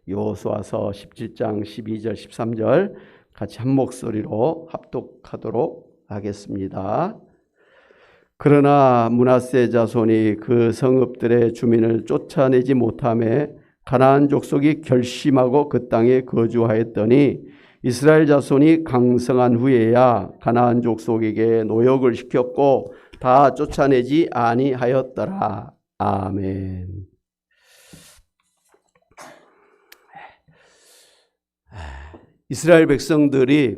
여호수아서 17장 12절 13절 같이 한 목소리로 합독하도록 하겠습니다. 그러나 므낫세 자손이 그 성읍들의 주민을 쫓아내지 못하며 가나안 족속이 결심하고 그 땅에 거주하였더니 이스라엘 자손이 강성한 후에야 가나안 족속에게 노역을 시켰고 다 쫓아내지 아니하였더라. 아멘. 이스라엘 백성들이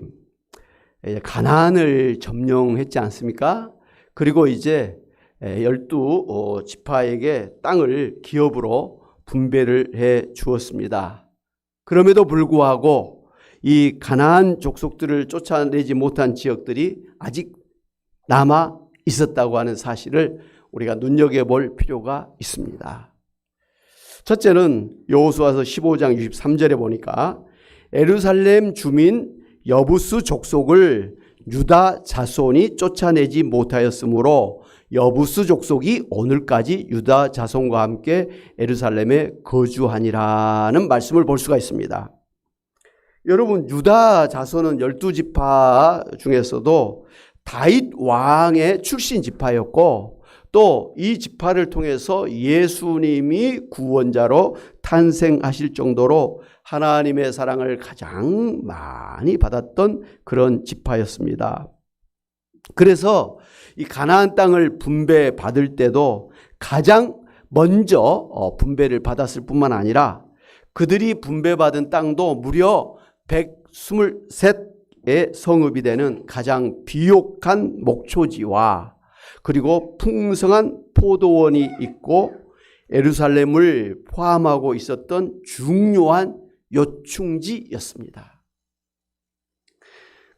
가나안을 점령했지 않습니까? 그리고 이제 12지파에게 땅을 기업으로 분배를 해 주었습니다. 그럼에도 불구하고 이 가나안 족속들을 쫓아내지 못한 지역들이 아직 남아 있었다고 하는 사실을 우리가 눈여겨볼 필요가 있습니다. 첫째는 여호수아서 15장 63절에 보니까 예루살렘 주민 여부스 족속을 유다 자손이 쫓아내지 못하였으므로 여부스 족속이 오늘까지 유다 자손과 함께 예루살렘에 거주하니라는 말씀을 볼 수가 있습니다. 여러분, 유다 자손은 12지파 중에서도 다윗 왕의 출신 지파였고 또 이 지파를 통해서 예수님이 구원자로 탄생하실 정도로 하나님의 사랑을 가장 많이 받았던 그런 지파였습니다. 그래서 이 가나안 땅을 분배받을 때도 가장 먼저 분배를 받았을 뿐만 아니라 그들이 분배받은 땅도 무려 123의 성읍이 되는 가장 비옥한 목초지와 그리고 풍성한 포도원이 있고 예루살렘을 포함하고 있었던 중요한 요충지였습니다.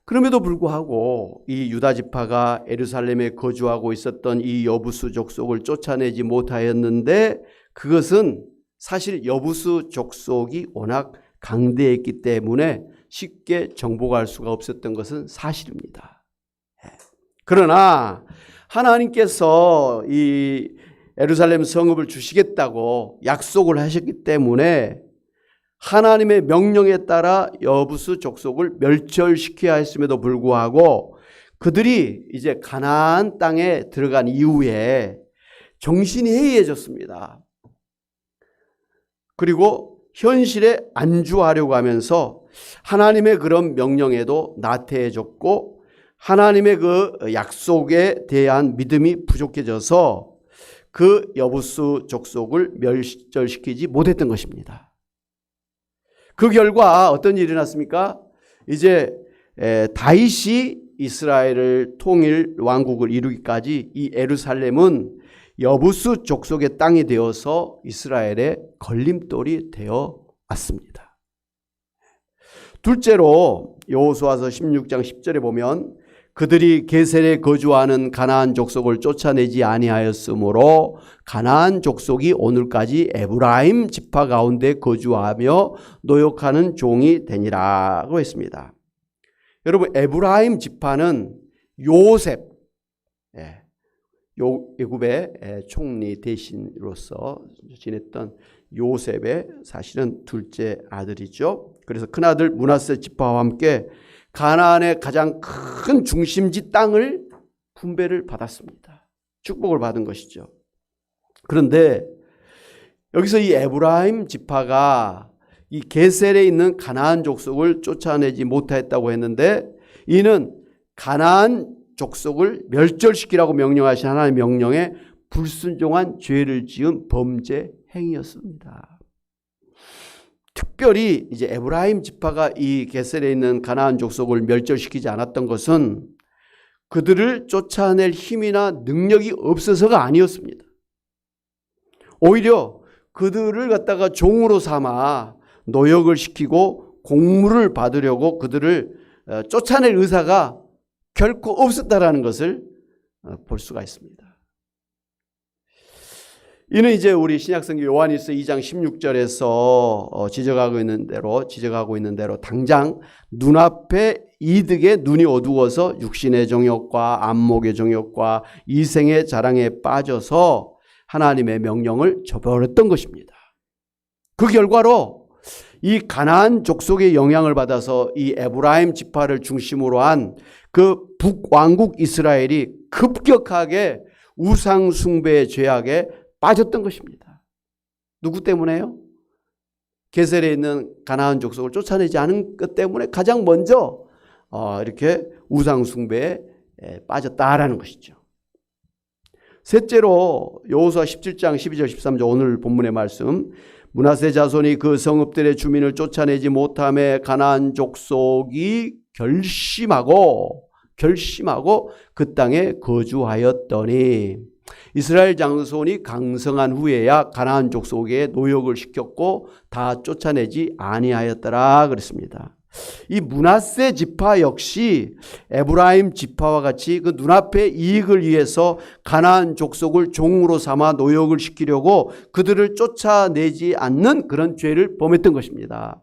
그럼에도 불구하고 이 유다 지파가 예루살렘에 거주하고 있었던 이 여부스 족속을 쫓아내지 못하였는데 그것은 사실 여부스 족속이 워낙 강대했기 때문에 쉽게 정복할 수가 없었던 것은 사실입니다. 그러나 하나님께서 이 예루살렘 성읍을 주시겠다고 약속을 하셨기 때문에 하나님의 명령에 따라 여부스 족속을 멸절시켜야 했음에도 불구하고 그들이 이제 가나안 땅에 들어간 이후에 정신이 해이해졌습니다. 그리고 현실에 안주하려고 하면서 하나님의 그런 명령에도 나태해졌고 하나님의 그 약속에 대한 믿음이 부족해져서 그 여부스 족속을 멸절시키지 못했던 것입니다. 그 결과 어떤 일이 났습니까? 이제 다윗이 이스라엘을 통일 왕국을 이루기까지 이 예루살렘은 여부스 족속의 땅이 되어서 이스라엘의 걸림돌이 되어 왔습니다. 둘째로 여호수아서 16장 10절에 보면 그들이 게셀에 거주하는 가나안 족속을 쫓아내지 아니하였으므로 가나안 족속이 오늘까지 에브라임 지파 가운데 거주하며 노역하는 종이 되니라고 했습니다. 여러분, 에브라임 지파는 요셉, 애굽의 총리 대신으로서 지냈던 요셉의 사실은 둘째 아들이죠. 그래서 큰아들 므낫세 지파와 함께 가나안의 가장 큰 중심지 땅을 분배를 받았습니다. 축복을 받은 것이죠. 그런데 여기서 이 에브라임 지파가 이 게셀에 있는 가나안 족속을 쫓아내지 못했다고 했는데 이는 가나안 족속을 멸절시키라고 명령하신 하나님의 명령에 불순종한 죄를 지은 범죄 행위였습니다. 특별히 이제 에브라임 지파가 이 게셀에 있는 가나안 족속을 멸절시키지 않았던 것은 그들을 쫓아낼 힘이나 능력이 없어서가 아니었습니다. 오히려 그들을 갖다가 종으로 삼아 노역을 시키고 공물을 받으려고 그들을 쫓아낼 의사가 결코 없었다라는 것을 볼 수가 있습니다. 이는 이제 우리 신약성경 요한일서 2장 16절에서 지적하고 있는 대로 당장 눈앞에 이득에 눈이 어두워서 육신의 정욕과 안목의 정욕과 이생의 자랑에 빠져서 하나님의 명령을 저버렸던 것입니다. 그 결과로 이 가나안 족속의 영향을 받아서 이 에브라임 지파를 중심으로 한 그 북왕국 이스라엘이 급격하게 우상 숭배의 죄악에 빠졌던 것입니다. 누구 때문에요? 게셀에 있는 가나안 족속을 쫓아내지 않은 것 때문에 가장 먼저 이렇게 우상 숭배에 빠졌다라는 것이죠. 셋째로 여호수아 17장 12절 13절 오늘 본문의 말씀, 므낫세 자손이 그 성읍들의 주민을 쫓아내지 못함에 가나안 족속이 결심하고 그 땅에 거주하였더니, 이스라엘 장손이 강성한 후에야 가나안 족속에 노역을 시켰고 다 쫓아내지 아니하였더라 그랬습니다. 이 므낫세 지파 역시 에브라임 지파와 같이 그 눈앞의 이익을 위해서 가나안 족속을 종으로 삼아 노역을 시키려고 그들을 쫓아내지 않는 그런 죄를 범했던 것입니다.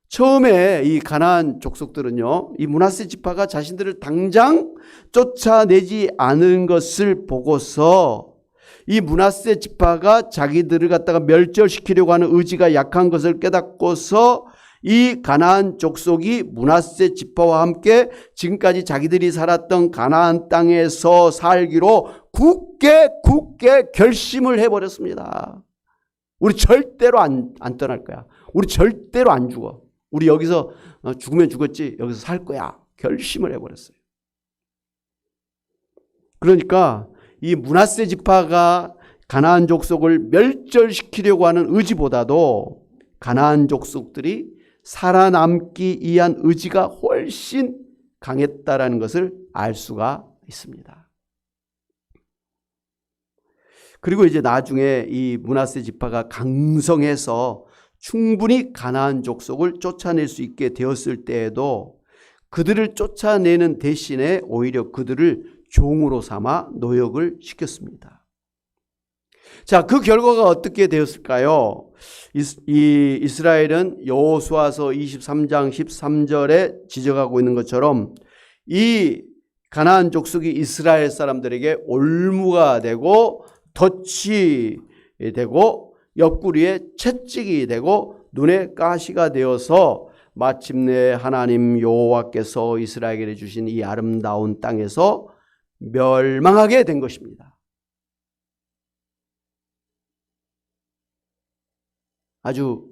처음에 이 가나안 족속들은요, 이 므낫세 지파가 자신들을 당장 쫓아내지 않은 것을 보고서 이 므낫세 지파가 자기들을 갖다가 멸절시키려고 하는 의지가 약한 것을 깨닫고서 이 가나안 족속이 므낫세 지파와 함께 지금까지 자기들이 살았던 가나안 땅에서 살기로 굳게 결심을 해버렸습니다. 우리 절대로 안 떠날 거야. 우리 절대로 안 죽어. 우리 여기서 죽으면 죽었지 여기서 살 거야. 결심을 해버렸어요. 그러니까 이 므낫세 지파가 가나안 족속을 멸절시키려고 하는 의지보다도 가나안 족속들이 살아남기 위한 의지가 훨씬 강했다라는 것을 알 수가 있습니다. 그리고 이제 나중에 이 므낫세 지파가 강성해서 충분히 가나안 족속을 쫓아낼 수 있게 되었을 때에도 그들을 쫓아내는 대신에 오히려 그들을 종으로 삼아 노역을 시켰습니다. 자, 그 결과가 어떻게 되었을까요? 이 이스라엘은 여호수아서 23장 13절에 지적하고 있는 것처럼 이 가나안 족속이 이스라엘 사람들에게 올무가 되고 덫이 되고 옆구리에 채찍이 되고 눈에 가시가 되어서 마침내 하나님 여호와께서 이스라엘에게 주신 이 아름다운 땅에서 멸망하게 된 것입니다. 아주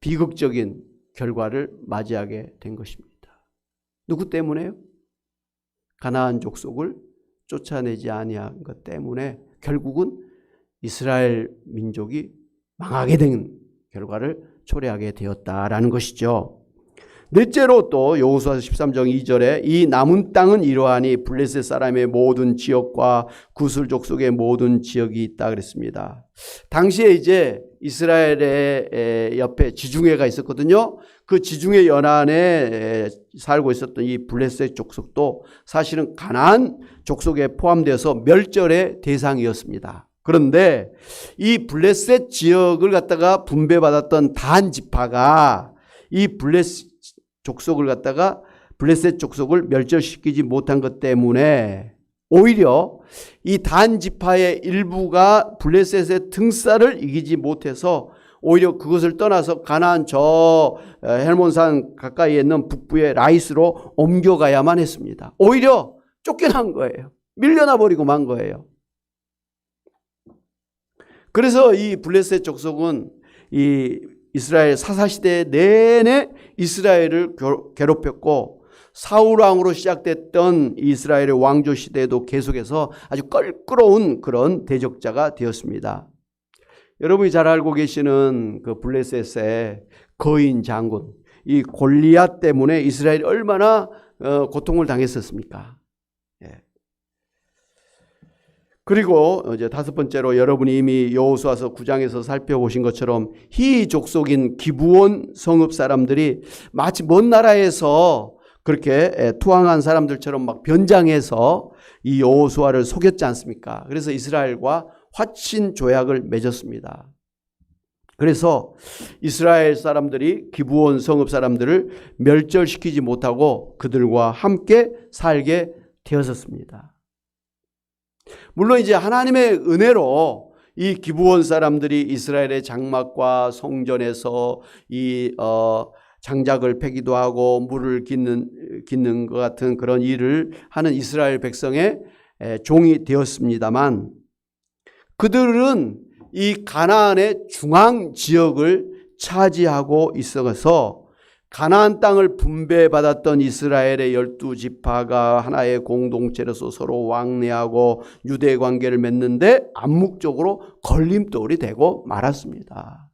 비극적인 결과를 맞이하게 된 것입니다. 누구 때문에요? 가나안 족속을 쫓아내지 아니한 것 때문에 결국은 이스라엘 민족이 망하게 된 결과를 초래하게 되었다라는 것이죠. 넷째로 또 여호수아 13장 2절에 이 남은 땅은 이러하니 블레셋 사람의 모든 지역과 구슬 족속의 모든 지역이 있다 그랬습니다. 당시에 이제 이스라엘의 옆에 지중해가 있었거든요. 그 지중해 연안에 살고 있었던 이 블레셋 족속도 사실은 가나안 족속에 포함되어서 멸절의 대상이었습니다. 그런데 이 블레셋 지역을 갖다가 분배받았던 단 지파가 이 블레셋 족속을 멸절시키지 못한 것 때문에 오히려 이 단 지파의 일부가 블레셋의 등살을 이기지 못해서 오히려 그것을 떠나서 가나안 저 헬몬산 가까이에 있는 북부의 라이스로 옮겨가야만 했습니다. 오히려 쫓겨난 거예요. 밀려나 버리고 만 거예요. 그래서 이 블레셋 족속은 이 이스라엘 사사시대 내내 이스라엘을 괴롭혔고 사울왕으로 시작됐던 이스라엘의 왕조 시대에도 계속해서 아주 껄끄러운 그런 대적자가 되었습니다. 여러분이 잘 알고 계시는 그 블레셋의 거인 장군 이 골리앗 때문에 이스라엘이 얼마나 고통을 당했었습니까? 예. 그리고 이제 다섯 번째로 여러분이 이미 여호수아서 9장에서 살펴보신 것처럼 히 족속인 기브온 성읍 사람들이 마치 먼 나라에서 그렇게 투항한 사람들처럼 막 변장해서 이 여호수아를 속였지 않습니까? 그래서 이스라엘과 화친 조약을 맺었습니다. 그래서 이스라엘 사람들이 기브온 성읍 사람들을 멸절시키지 못하고 그들과 함께 살게 되었습니다. 물론 이제 하나님의 은혜로 이 기브온 사람들이 이스라엘의 장막과 성전에서 이 장작을 패기도 하고 물을 깃는 것 같은 그런 일을 하는 이스라엘 백성의 종이 되었습니다만, 그들은 이 가나안의 중앙 지역을 차지하고 있어서 가나안 땅을 분배받았던 이스라엘의 12지파가 하나의 공동체로서 서로 왕래하고 유대 관계를 맺는데 암묵적으로 걸림돌이 되고 말았습니다.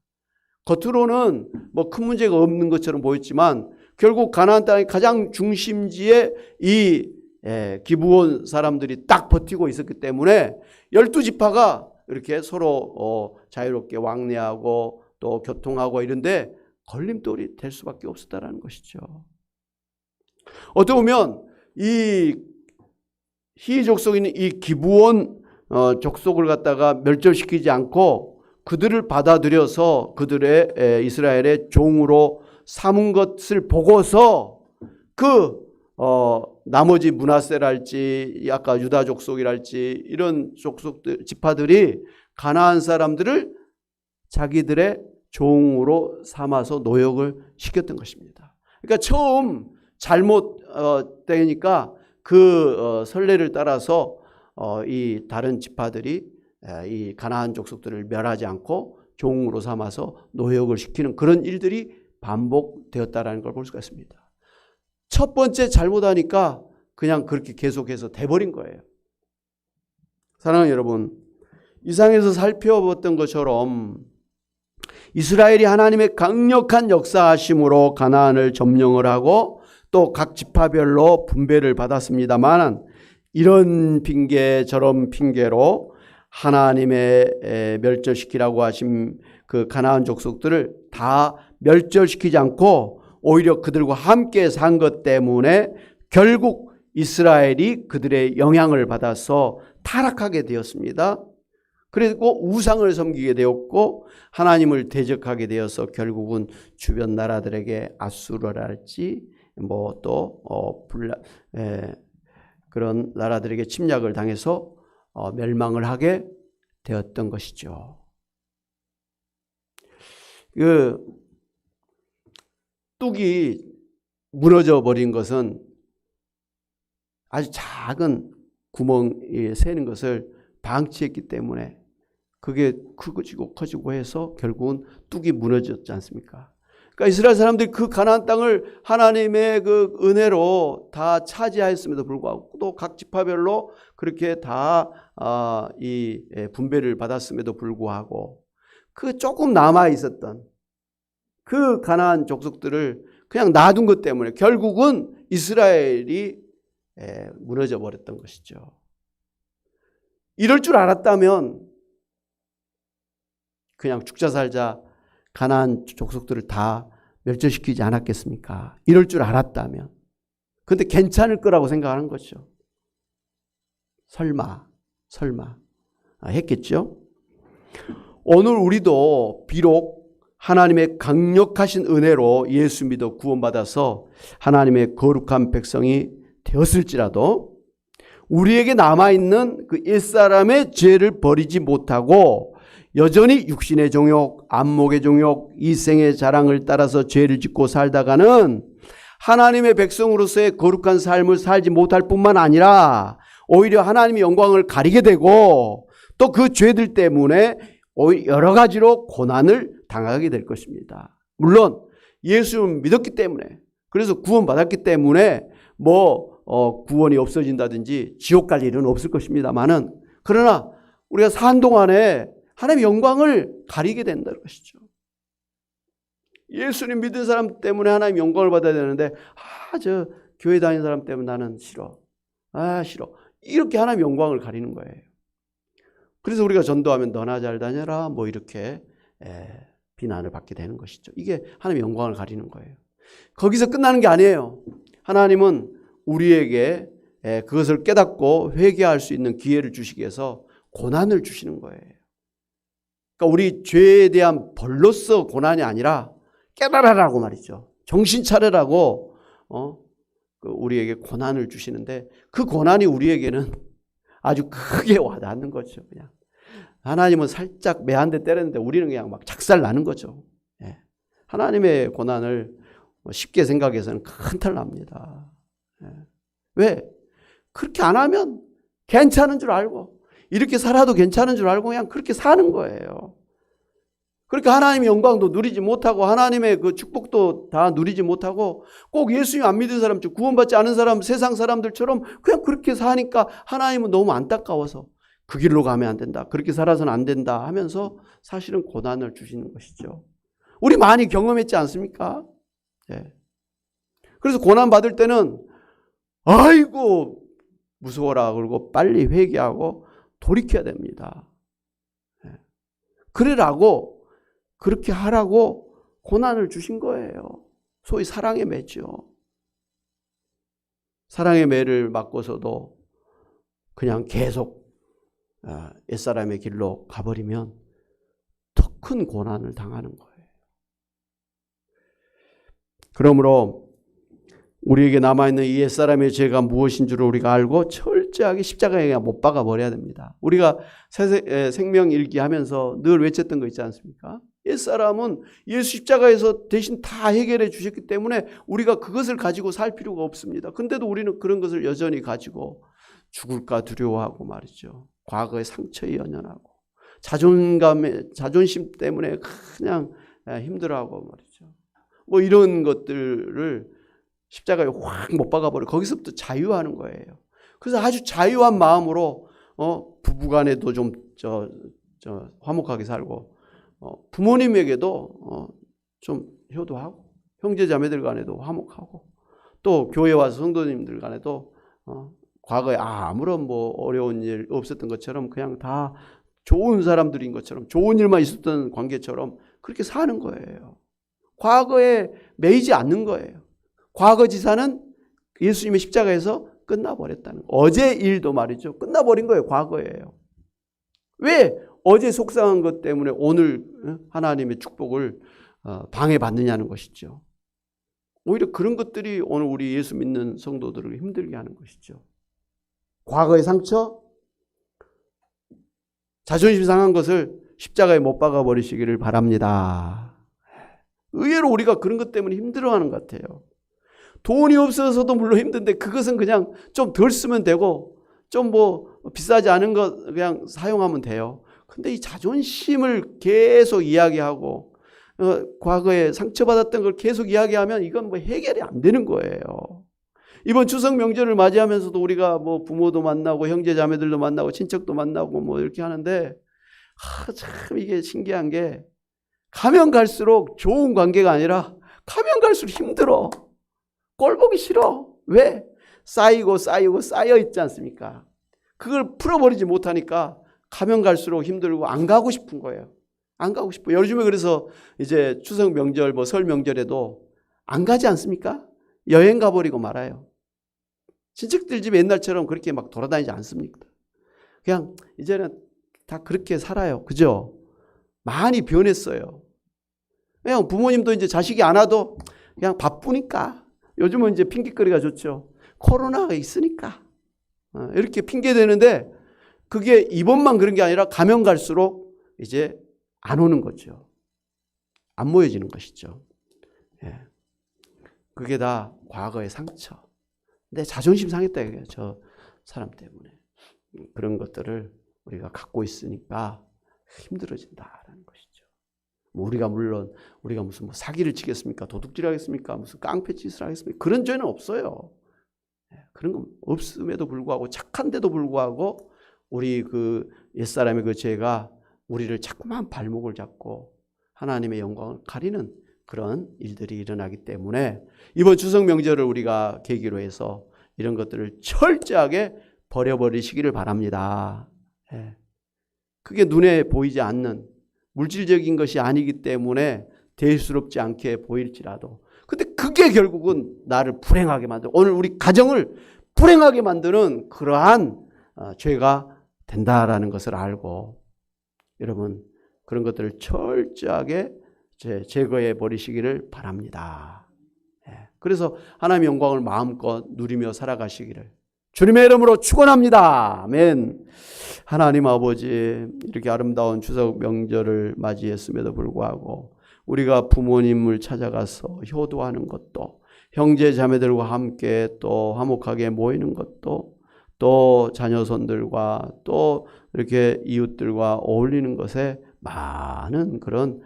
겉으로는 뭐 큰 문제가 없는 것처럼 보였지만 결국 가나안 땅의 가장 중심지에 이 기브온 사람들이 딱 버티고 있었기 때문에 12지파가 이렇게 서로 자유롭게 왕래하고 또 교통하고 이런데 걸림돌이 될 수밖에 없었다는 것이죠. 어떻게 보면 이 히족속인 이 기브온 족속을 갖다가 멸절시키지 않고 그들을 받아들여서 그들의 이스라엘의 종으로 삼은 것을 보고서 그 나머지 므낫세랄지 아까 유다 족속이랄지 이런 족속들 지파들이 가나안 사람들을 자기들의 종으로 삼아서 노역을 시켰던 것입니다. 그러니까 처음 잘못되니까 그 선례를 따라서 이 다른 지파들이 이 가나안 족속들을 멸하지 않고 종으로 삼아서 노역을 시키는 그런 일들이 반복되었다라는 걸 볼 수가 있습니다. 첫 번째 잘못하니까 그냥 그렇게 계속해서 돼버린 거예요. 사랑하는 여러분, 이상에서 살펴봤던 것처럼 이스라엘이 하나님의 강력한 역사하심으로 가나안을 점령을 하고 또 각 지파별로 분배를 받았습니다만 이런 핑계 저런 핑계로 하나님의 멸절시키라고 하신 그 가나안 족속들을 다 멸절시키지 않고 오히려 그들과 함께 산 것 때문에 결국 이스라엘이 그들의 영향을 받아서 타락하게 되었습니다. 그리고 우상을 섬기게 되었고 하나님을 대적하게 되어서 결국은 주변 나라들에게 아수르랄지 뭐 또 그런 나라들에게 침략을 당해서 멸망을 하게 되었던 것이죠. 그 뚝이 무너져 버린 것은 아주 작은 구멍이 새는 것을 방치했기 때문에 그게 커지고 해서 결국은 뚝이 무너졌지 않습니까? 그러니까 이스라엘 사람들이 그 가나안 땅을 하나님의 그 은혜로 다 차지하였음에도 불구하고 또 각 지파별로 그렇게 다 이 분배를 받았음에도 불구하고 그 조금 남아 있었던 그 가나안 족속들을 그냥 놔둔 것 때문에 결국은 이스라엘이 무너져 버렸던 것이죠. 이럴 줄 알았다면 그냥 죽자 살자 가나안 족속들을 다 멸절시키지 않았겠습니까? 이럴 줄 알았다면. 그런데 괜찮을 거라고 생각하는 거죠. 설마 했겠죠? 오늘 우리도 비록 하나님의 강력하신 은혜로 예수 믿어 구원받아서 하나님의 거룩한 백성이 되었을지라도 우리에게 남아있는 그 옛사람의 죄를 버리지 못하고 여전히 육신의 종욕, 안목의 종욕, 이생의 자랑을 따라서 죄를 짓고 살다가는 하나님의 백성으로서의 거룩한 삶을 살지 못할 뿐만 아니라 오히려 하나님의 영광을 가리게 되고 또 그 죄들 때문에 여러 가지로 고난을 당하게 될 것입니다. 물론 예수를 믿었기 때문에 그래서 구원받았기 때문에 구원이 없어진다든지 지옥 갈 일은 없을 것입니다만은 그러나 우리가 산 동안에 하나님의 영광을 가리게 된다는 것이죠. 예수님 믿은 사람 때문에 하나님 영광을 받아야 되는데 저 교회 다니는 사람 때문에 나는 싫어. 싫어. 이렇게 하나님 영광을 가리는 거예요. 그래서 우리가 전도하면 너나 잘 다녀라 이렇게 비난을 받게 되는 것이죠. 이게 하나님의 영광을 가리는 거예요. 거기서 끝나는 게 아니에요. 하나님은 우리에게 그것을 깨닫고 회개할 수 있는 기회를 주시기 위해서 고난을 주시는 거예요. 그러니까 우리 죄에 대한 벌로서 고난이 아니라 깨달아라고 말이죠. 정신 차려라고 우리에게 고난을 주시는데 그 고난이 우리에게는 아주 크게 와닿는 거죠. 그냥 하나님은 살짝 매 한 대 때렸는데 우리는 그냥 막 작살 나는 거죠. 예. 하나님의 고난을 쉽게 생각해서는 큰탈 납니다. 예. 왜? 그렇게 안 하면 괜찮은 줄 알고 이렇게 살아도 괜찮은 줄 알고 그냥 그렇게 사는 거예요. 그러니까 하나님의 영광도 누리지 못하고 하나님의 그 축복도 다 누리지 못하고 꼭 예수님 안 믿은 사람, 구원받지 않은 사람, 세상 사람들처럼 그냥 그렇게 사니까 하나님은 너무 안타까워서 그 길로 가면 안 된다. 그렇게 살아서는 안 된다 하면서 사실은 고난을 주시는 것이죠. 우리 많이 경험했지 않습니까? 네. 그래서 고난 받을 때는 아이고 무서워라 그러고 빨리 회개하고 돌이켜야 됩니다. 네. 그러라고 그렇게 하라고 고난을 주신 거예요. 소위 사랑의 매죠. 사랑의 매를 맞고서도 그냥 계속 옛사람의 길로 가버리면 더 큰 고난을 당하는 거예요. 그러므로 우리에게 남아있는 이 옛사람의 죄가 무엇인 줄 우리가 알고 철저하게 십자가에 못 박아 버려야 됩니다. 우리가 생명일기 하면서 늘 외쳤던 거 있지 않습니까? 옛사람은 예수 십자가에서 대신 다 해결해 주셨기 때문에 우리가 그것을 가지고 살 필요가 없습니다. 근데도 우리는 그런 것을 여전히 가지고 죽을까 두려워하고 말이죠. 과거의 상처에 연연하고 자존심 때문에 그냥 힘들어하고 말이죠. 뭐 이런 것들을 십자가에 확 못 박아버려. 거기서부터 자유하는 거예요. 그래서 아주 자유한 마음으로 부부간에도 좀 화목하게 살고 부모님에게도 좀 효도하고 형제자매들 간에도 화목하고 또 교회 와서 성도님들 간에도 과거에 아무런 뭐 어려운 일 없었던 것처럼 그냥 다 좋은 사람들인 것처럼 좋은 일만 있었던 관계처럼 그렇게 사는 거예요. 과거에 매이지 않는 거예요. 과거 지사는 예수님의 십자가에서 끝나버렸다는 거예요. 어제 일도 말이죠. 끝나버린 거예요. 과거예요. 왜 어제 속상한 것 때문에 오늘 하나님의 축복을 방해받느냐는 것이죠. 오히려 그런 것들이 오늘 우리 예수 믿는 성도들을 힘들게 하는 것이죠. 과거의 상처, 자존심 상한 것을 십자가에 못 박아 버리시기를 바랍니다. 의외로 우리가 그런 것 때문에 힘들어하는 것 같아요. 돈이 없어서도 물론 힘든데 그것은 그냥 좀 덜 쓰면 되고 좀 뭐 비싸지 않은 거 그냥 사용하면 돼요. 근데 이 자존심을 계속 이야기하고 과거에 상처받았던 걸 계속 이야기하면 이건 뭐 해결이 안 되는 거예요. 이번 추석 명절을 맞이하면서도 우리가 뭐 부모도 만나고 형제 자매들도 만나고 친척도 만나고 뭐 이렇게 하는데 참 이게 신기한 게 가면 갈수록 좋은 관계가 아니라 가면 갈수록 힘들어. 꼴 보기 싫어. 왜? 쌓이고 쌓여 있지 않습니까? 그걸 풀어버리지 못하니까 가면 갈수록 힘들고 안 가고 싶은 거예요. 안 가고 싶어. 요즘에 그래서 이제 추석 명절 뭐 설 명절에도 안 가지 않습니까? 여행 가버리고 말아요. 친척들 집에 옛날처럼 그렇게 막 돌아다니지 않습니까? 그냥 이제는 다 그렇게 살아요. 그죠? 많이 변했어요. 그냥 부모님도 이제 자식이 안 와도 그냥 바쁘니까. 요즘은 이제 핑계거리가 좋죠. 코로나가 있으니까. 이렇게 핑계 대는데 그게 이번만 그런 게 아니라 가면 갈수록 이제 안 오는 거죠. 안 모여지는 것이죠. 예. 그게 다 과거의 상처. 내 자존심 상했다 이거예요. 저 사람 때문에. 그런 것들을 우리가 갖고 있으니까 힘들어진다라는 것이죠. 우리가 물론 우리가 무슨 뭐 사기를 치겠습니까? 도둑질 하겠습니까? 무슨 깡패짓을 하겠습니까? 그런 죄는 없어요. 그런 건 없음에도 불구하고 착한데도 불구하고 우리 그 옛사람의 그 죄가 우리를 자꾸만 발목을 잡고 하나님의 영광을 가리는 그런 일들이 일어나기 때문에 이번 추석 명절을 우리가 계기로 해서 이런 것들을 철저하게 버려버리시기를 바랍니다. 그게 눈에 보이지 않는 물질적인 것이 아니기 때문에 대수롭지 않게 보일지라도 근데 그게 결국은 나를 불행하게 만드는 오늘 우리 가정을 불행하게 만드는 그러한 죄가 된다라는 것을 알고 여러분 그런 것들을 철저하게 제거해 버리시기를 바랍니다. 그래서 하나님의 영광을 마음껏 누리며 살아가시기를 주님의 이름으로 축원합니다. 아멘. 하나님 아버지, 이렇게 아름다운 추석 명절을 맞이했음에도 불구하고 우리가 부모님을 찾아가서 효도하는 것도, 형제 자매들과 함께 또 화목하게 모이는 것도, 또 자녀손들과 또 이렇게 이웃들과 어울리는 것에 많은 그런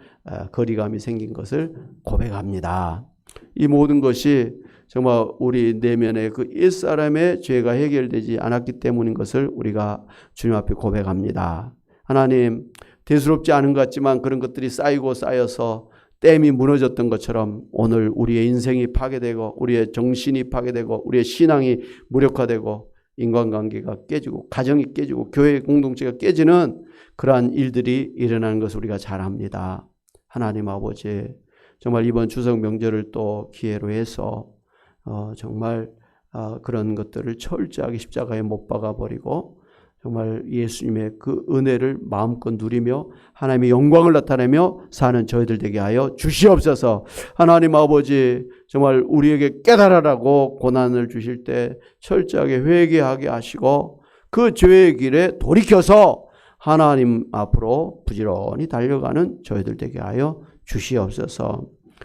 거리감이 생긴 것을 고백합니다. 이 모든 것이 정말 우리 내면의 그 옛사람의 죄가 해결되지 않았기 때문인 것을 우리가 주님 앞에 고백합니다. 하나님, 대수롭지 않은 것 같지만 그런 것들이 쌓이고 쌓여서 댐이 무너졌던 것처럼 오늘 우리의 인생이 파괴되고 우리의 정신이 파괴되고 우리의 신앙이 무력화되고 인간관계가 깨지고 가정이 깨지고 교회 공동체가 깨지는 그러한 일들이 일어나는 것을 우리가 잘 압니다. 하나님 아버지, 정말 이번 추석 명절을 또 기회로 해서 정말 그런 것들을 철저하게 십자가에 못 박아버리고 정말 예수님의 그 은혜를 마음껏 누리며 하나님의 영광을 나타내며 사는 저희들 되게 하여 주시옵소서. 하나님 아버지, 정말 우리에게 깨달으라고 고난을 주실 때 철저하게 회개하게 하시고 그 죄의 길에 돌이켜서 하나님 앞으로 부지런히 달려가는 저희들 되게 하여 주시옵소서.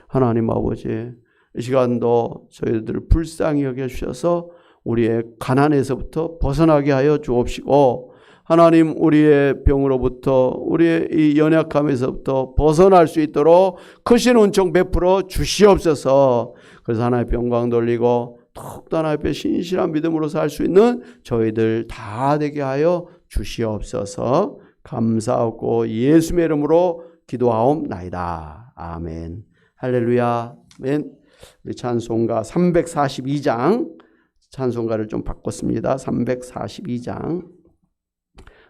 하나님 아버지, 이 시간도 저희들을 불쌍히 여겨주셔서 우리의 가난에서부터 벗어나게 하여 주옵시고, 하나님 우리의 병으로부터 우리의 이 연약함에서부터 벗어날 수 있도록 크신 은총 베풀어 주시옵소서. 그래서 하나님의 영광 돌리고 더욱더 하나님 앞에 신실한 믿음으로 살 수 있는 저희들 다 되게 하여 주시옵소서. 감사하고 예수의 이름으로 기도하옵나이다. 아멘. 할렐루야. 아멘. 우리 찬송가 342장 찬송가를 좀 바꿨습니다. 342장.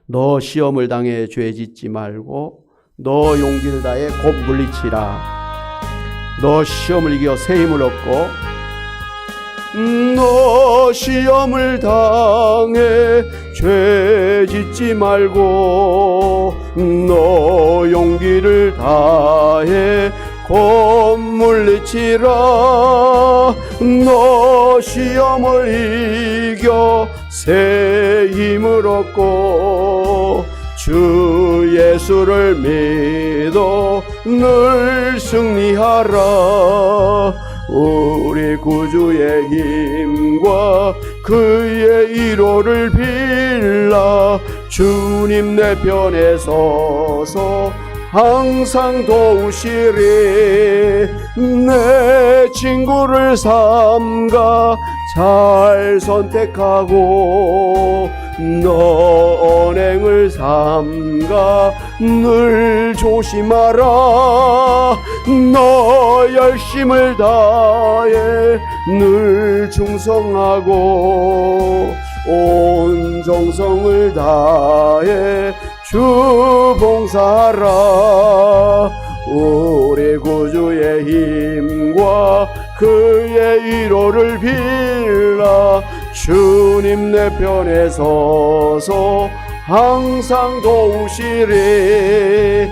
너 시험을 당해 죄 짓지 말고 너 용기를 다해 곧 물리치라. 너 시험을 이겨 새 힘을 얻고 너 시험을 당해 죄 짓지 말고 너 용기를 다해 곧 물리치라. 너 시험을 이겨 새 힘을 얻고 주 예수를 믿어 늘 승리하라. 우리 구주의 힘과 그의 위로를 빌라. 주님 내 편에 서서 항상 도우시리. 내 친구를 삼가 잘 선택하고 너 언행을 삼가 늘 조심하라. 너 열심을 다해 늘 충성하고 온 정성을 다해 주 봉사하라. 우리 구주의 힘과 그의 위로를 빌라. 주님 내 편에 서서 항상 도우시리.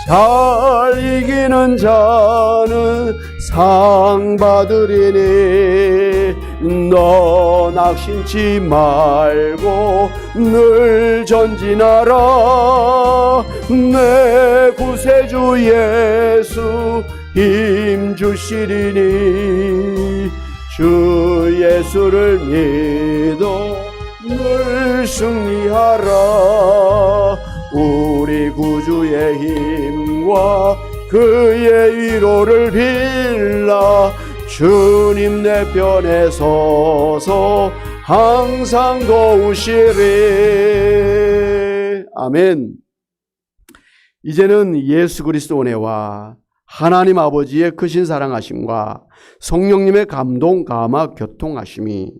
잘 이기는 자는 상 받으리니 너 낙심치 말고 늘 전진하라. 내 구세주 예수 힘 주시리니 주 예수를 믿어 늘 승리하라. 우리 구주의 힘과 그의 위로를 빌라. 주님 내 편에 서서 항상 도우시리. 아멘. 이제는 예수 그리스도 은혜와 하나님 아버지의 크신 사랑하심과 성령님의 감동, 감화, 교통하심이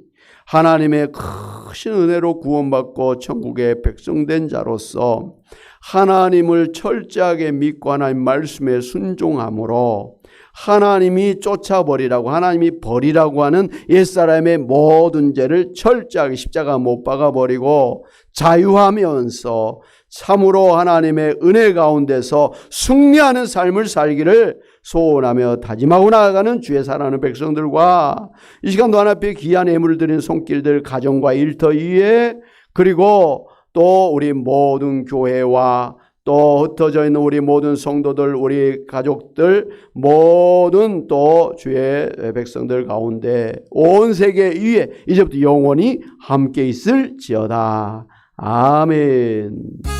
하나님의 크신 은혜로 구원받고 천국의 백성된 자로서 하나님을 철저하게 믿고 하나님 말씀에 순종함으로 하나님이 쫓아버리라고, 하나님이 버리라고 하는 옛사람의 모든 죄를 철저하게 십자가 못 박아버리고 자유하면서 참으로 하나님의 은혜 가운데서 승리하는 삶을 살기를 소원하며 다짐하고 나아가는 주의 사랑하는 백성들과 이 시간도 하나님께 귀한 예물을 드린 손길들 가정과 일터 위에 그리고 또 우리 모든 교회와 또 흩어져 있는 우리 모든 성도들, 우리 가족들, 모든 또 주의 백성들 가운데 온 세계 위에 이제부터 영원히 함께 있을지어다. 아멘.